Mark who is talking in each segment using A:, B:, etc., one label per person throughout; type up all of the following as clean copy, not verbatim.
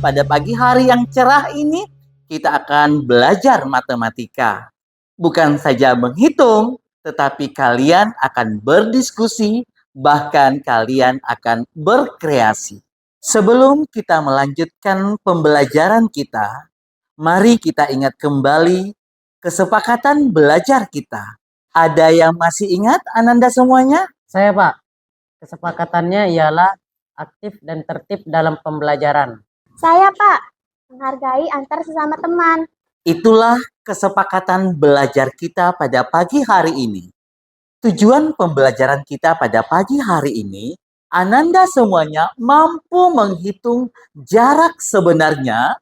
A: pada pagi hari yang cerah ini kita akan belajar matematika. Bukan saja menghitung, tetapi kalian akan berdiskusi, bahkan kalian akan berkreasi. Sebelum kita melanjutkan pembelajaran kita, mari kita ingat kembali kesepakatan belajar kita. Ada yang masih ingat Ananda semuanya?
B: Saya, Pak. Kesepakatannya ialah aktif dan tertib dalam pembelajaran.
C: Saya, Pak. Menghargai antar sesama teman.
A: Itulah kesepakatan belajar kita pada pagi hari ini. Tujuan pembelajaran kita pada pagi hari ini, Ananda semuanya mampu menghitung jarak sebenarnya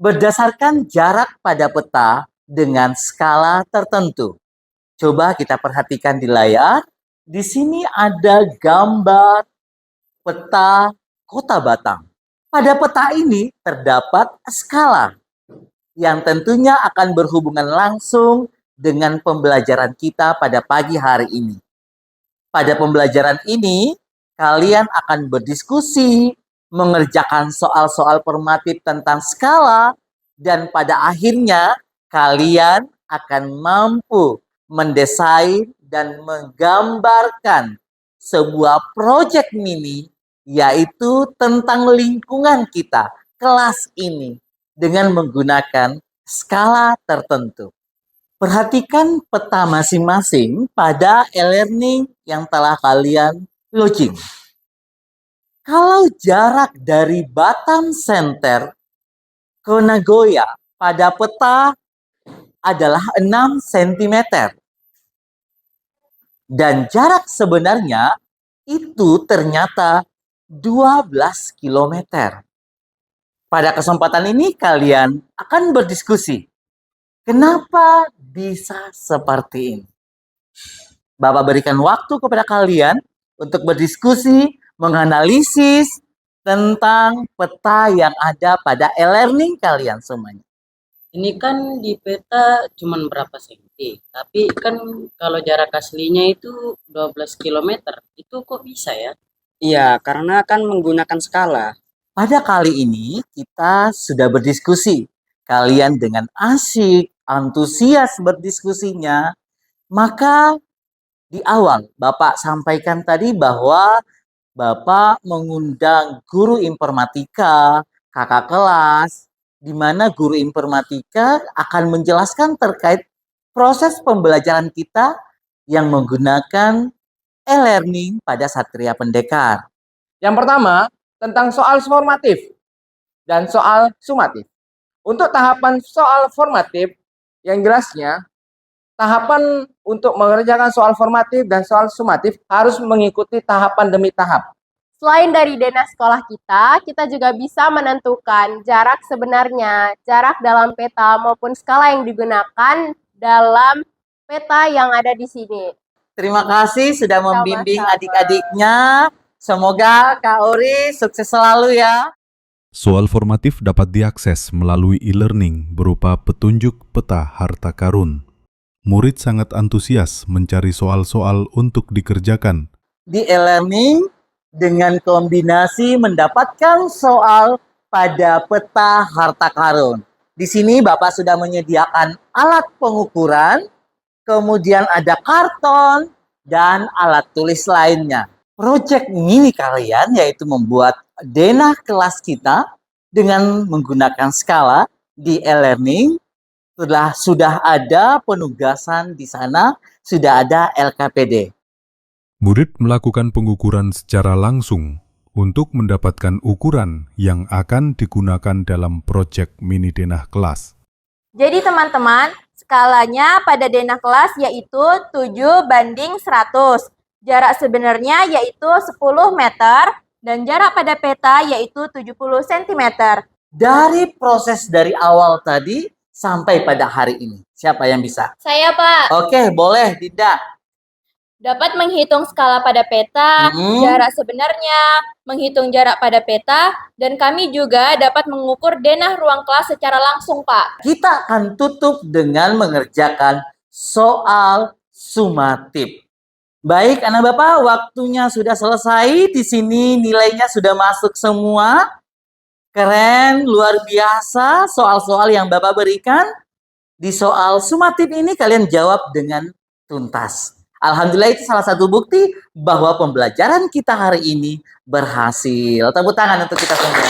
A: berdasarkan jarak pada peta dengan skala tertentu. Coba kita perhatikan di layar. Di sini ada gambar peta Kota Batang. Pada peta ini terdapat skala yang tentunya akan berhubungan langsung dengan pembelajaran kita pada pagi hari ini. Pada pembelajaran ini, kalian akan berdiskusi, mengerjakan soal-soal formatif tentang skala, dan pada akhirnya kalian akan mampu mendesain dan menggambarkan sebuah proyek mini, yaitu tentang lingkungan kita, kelas ini, dengan menggunakan skala tertentu. Perhatikan peta masing-masing pada e-learning yang telah kalian login. Kalau jarak dari Batam Center ke Nagoya pada peta adalah 6 cm. Dan jarak sebenarnya itu ternyata 12 km. Pada kesempatan ini kalian akan berdiskusi. Kenapa bisa seperti ini? Bapak berikan waktu kepada kalian untuk berdiskusi, menganalisis tentang peta yang ada pada e-learning kalian semuanya.
B: Ini kan di peta cuma berapa senti, tapi kan kalau jarak aslinya itu 12 km, itu kok bisa ya?
D: Iya, karena kan menggunakan skala.
A: Pada kali ini kita sudah berdiskusi. Kalian dengan asik, antusias berdiskusinya. Maka di awal Bapak sampaikan tadi bahwa Bapak mengundang guru informatika, kakak kelas, di mana guru informatika akan menjelaskan terkait proses pembelajaran kita yang menggunakan e-learning pada Satria Pendekar.
E: Yang pertama, tentang soal formatif dan soal sumatif. Untuk tahapan soal formatif, yang jelasnya, tahapan untuk mengerjakan soal formatif dan soal sumatif harus mengikuti tahapan demi tahap.
C: Selain dari denah sekolah kita juga bisa menentukan jarak sebenarnya, jarak dalam peta maupun skala yang digunakan dalam peta yang ada di sini.
A: Terima kasih sudah membimbing
C: Sama-sama.
A: adik-adiknya. Semoga Kak Ori sukses selalu ya.
F: Soal formatif dapat diakses melalui e-learning berupa petunjuk peta harta karun. Murid sangat antusias mencari soal-soal untuk dikerjakan.
A: Di e-learning dengan kombinasi mendapatkan soal pada peta harta karun. Di sini Bapak sudah menyediakan alat pengukuran, kemudian ada karton, dan alat tulis lainnya. Proyek mini kalian yaitu membuat denah kelas kita dengan menggunakan skala di e-learning. Sudah ada penugasan di sana, sudah ada LKPD.
F: Murid melakukan pengukuran secara langsung untuk mendapatkan ukuran yang akan digunakan dalam proyek mini denah kelas.
G: Jadi teman-teman, skalanya pada denah kelas yaitu 7:100. Jarak sebenarnya yaitu 10 meter dan jarak pada peta yaitu 70 cm.
A: Dari proses dari awal tadi sampai pada hari ini, siapa yang bisa?
G: Saya, Pak,
A: Oke, boleh, Dinda.
G: dapat menghitung skala pada peta, jarak sebenarnya, menghitung jarak pada peta, dan kami juga dapat mengukur denah ruang kelas secara langsung, Pak.
A: Kita akan tutup dengan mengerjakan soal sumatif. Baik, anak Bapak, waktunya sudah selesai. Di sini nilainya sudah masuk semua. Keren, luar biasa soal-soal yang Bapak berikan. Di soal sumatif ini kalian jawab dengan tuntas. Alhamdulillah itu salah satu bukti bahwa pembelajaran kita hari ini berhasil. Tepuk tangan untuk kita semua.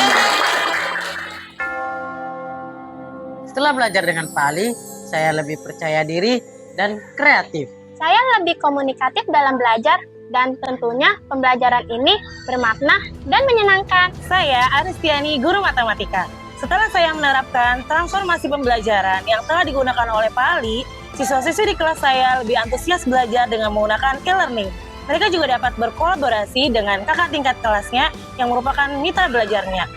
B: Setelah belajar dengan Pak Ali, saya lebih percaya diri dan kreatif.
H: Saya lebih komunikatif dalam belajar dan tentunya pembelajaran ini bermakna dan menyenangkan.
I: Saya Aristiani, guru matematika. Setelah saya menerapkan transformasi pembelajaran yang telah digunakan oleh Pak Ali, siswa-siswi di kelas saya lebih antusias belajar dengan menggunakan K-Learning. Mereka juga dapat berkolaborasi dengan kakak tingkat kelasnya yang merupakan mitra belajarnya.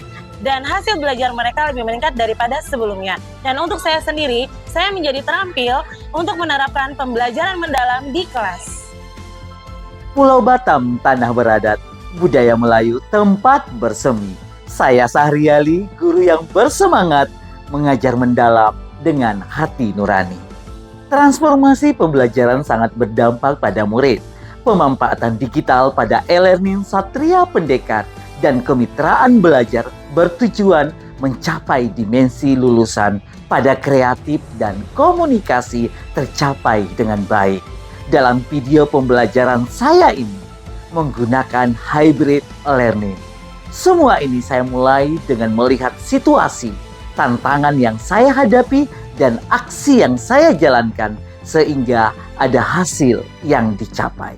I: Dan hasil belajar mereka lebih meningkat daripada sebelumnya. Dan untuk saya sendiri, saya menjadi terampil untuk menerapkan pembelajaran mendalam di kelas.
A: Pulau Batam, tanah beradat, budaya Melayu, tempat bersemi. Saya Sahriali, guru yang bersemangat mengajar mendalam dengan hati nurani. Transformasi pembelajaran sangat berdampak pada murid. Pemanfaatan digital pada e-learning Satria Pendekat dan kemitraan belajar bertujuan mencapai dimensi lulusan pada kreatif dan komunikasi tercapai dengan baik. Dalam video pembelajaran saya ini menggunakan hybrid learning. Semua ini saya mulai dengan melihat situasi, tantangan yang saya hadapi, dan aksi yang saya jalankan sehingga ada hasil yang dicapai.